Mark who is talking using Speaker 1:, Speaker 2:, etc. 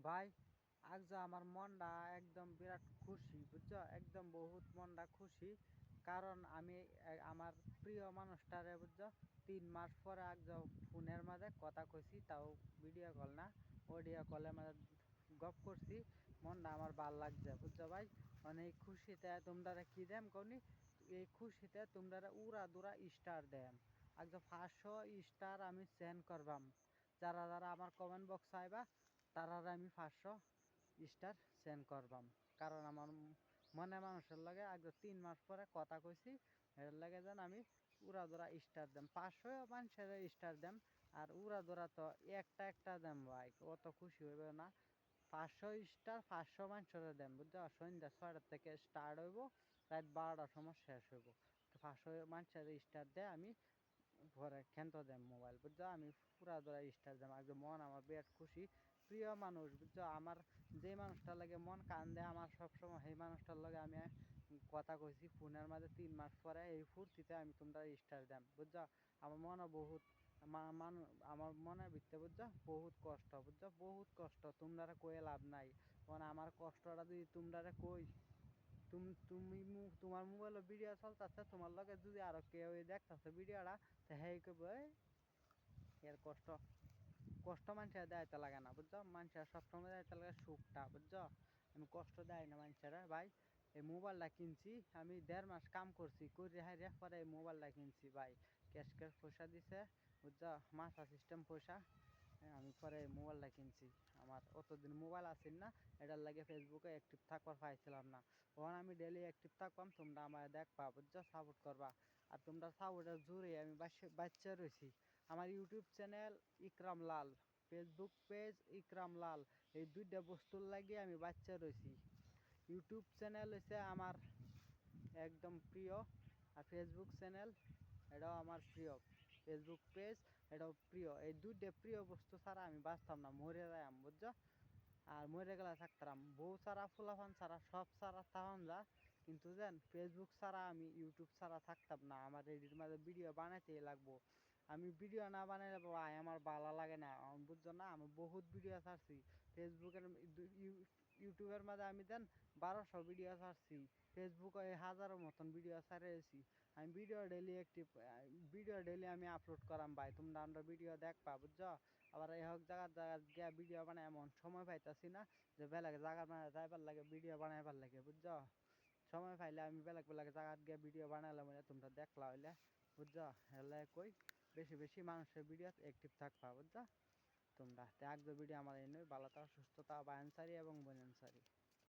Speaker 1: ভাই আজ আমার মনটা একদম বিরাট খুশি বুঝছো, একদম বহুত মনটা খুশি। কারণ আমি আমার প্রিয় মানুষটারে বুঝছো 3 মাস পরে আজ ফোনের মাঝে কথা কইছি, তাও ভিডিও কল না, অডিও কলের মাঝে গপ করছি। মনটা আমার ভাল লাগছে বুঝছো ভাই। মানে এই খুশিতে তোমরা কি দেম কনি, এই খুশিতে তোমরা উড়া দুরা স্টার দেম। আজ 500 স্টার আমি সেন্ড করবাম। যারা যারা আমার কমেন্ট বক্স আইবা তারা আমি 500 স্টার সেন্ড করবাম। কারণ আমার মনে মানুষের লাগে আজ 3 মাস পরে কথা কইছি, এর লাগে যেন আমি উড়া ধরা স্টার দেম। 500 মানুষের স্টার দেম, আর উড়া ধরা তো একটা একটা দেম ভাই, অত খুশি হইবে না। 500 স্টার 500 মানুষের দেম বুঝছো। সন্ধ্যা 6টা থেকে স্টার্ট হইব, রাত 12টার সময় শেষ হইব। 500 মানুষের স্টার দেয় আমি পরে খেন্ত দেম মোবাইল বুঝছো। আমি পুরা ধরা স্টার দেম, একদম মন আমার বিরাট খুশি। প্রিয় মানুষ বুঝছো, আমার যে মানুষটার লাগে মন কান্দে আমার সবসময়, সেই মানুষটার লাগে আমি কথা কইছি ফোনের মাঝে 3 মাস পরে। এই ফুর্তিতে আমি তোমরা স্টার দেম বুঝছো। আমার মনে বহুত আমার মনের ভিতরে বুঝছো বহুত কষ্ট বুঝছো, বহুত কষ্ট। তোমরা কয়ে লাভ নাই, মানে আমার কষ্টটা যদি তোমরা কই, তুমি তোমার মোবাইলে ভিডিও চলতেছে, তোমার লগে যদি আরো কেউ দেখতেছে ভিডিওটা, তো হেই কইব এর কষ্ট কষ্ট মানুষের দেয়তে লাগে না বুঝছো। মানুষের সবসময় দেয়তে লাগে সুখটা বুঝছো। আমি কষ্ট দেয় না মানুষের ভাই। এই মোবাইলটা কিনছি আমি 1.5 মাস কাম করছি, করে হাইরে পরে এই মোবাইলটা কিনছি ভাই। ক্যাশ পয়সা দিছে বুঝছো, মাসা সিস্টেম পয়সা। আমি পরে এই মোবাইলটা কিনছি। আমার অতদিন মোবাইল আসেন না, এটার লাগে ফেসবুকে অ্যাক্টিভ থাকবার পাইছিলাম না। তখন আমি ডেলি অ্যাক্টিভ থাকবাম, তোমরা আমার দেখবা বুঝছো, সাপোর্ট করবা। আর তোমরা সাপোর্টের জোরে আমি বাচ্চা রয়েছি। আমার ইউটিউব চ্যানেল ইকরাম লাল, ফেসবুক পেজ ইকরাম লাল, এই দুইটা বস্তুর লাগিয়ে আমি বাচ্চা রয়েছি। ইউটিউব চ্যানেল হচ্ছে আমার একদম প্রিয়, আর ফেসবুক চ্যানেল এটাও আমার প্রিয়, ফেসবুক পেজ এটাও প্রিয়। এই দুইটা প্রিয় বস্তু ছাড়া আমি বাঁচতাম না, মরে যাইম বুঝছো। আর মরে গেলে থাকতাম বউ ছাড়া ফুলাফান ছাড়া সব ছাড়া তাহন যা, কিন্তু জান ফেসবুক ছাড়া আমি ইউটিউব ছাড়া থাকতাম না। আমার এডির মাঝে ভিডিও বানাইতেই লাগবো। আমি ভিডিও না বানাইলে ভাই আমার ভালো লাগে না বুঝছো না। আমি বহুত ভিডিও ছাড়ছি ফেসবুকের, ইউটিউবের মাঝে আমি দেন 1200 ভিডিও ছাড়ছি, ফেসবুকে 1000-এর মতন ভিডিও ছাড়িয়েছি। আমি ভিডিও ডেলি আমি আপলোড করাম ভাই, তোমরা আমরা ভিডিও দেখবা বুঝছো। আবার এই হোক জায়গা গিয়া ভিডিও বানায় এমন সময় পাইতাছি না, যে বেলেগ জায়গা বানায় যাইবার লাগে ভিডিও বানাইবার লাগে বুঝছো। সময় পাইলে আমি বেলেগ জায়গা গিয়া ভিডিও বানাইলাম, তোমরা দেখলা হইলে বুঝছো। হেলে কই বেশি বেশি মানুষের ভিডিও অ্যাক্টিভ থাকবা বুঝছো। তোমরা ত্যাগ ভিডিও আমার এই নয়, ভালো থাকা সুস্থতা বায়ানসারি এবং বনানসারি।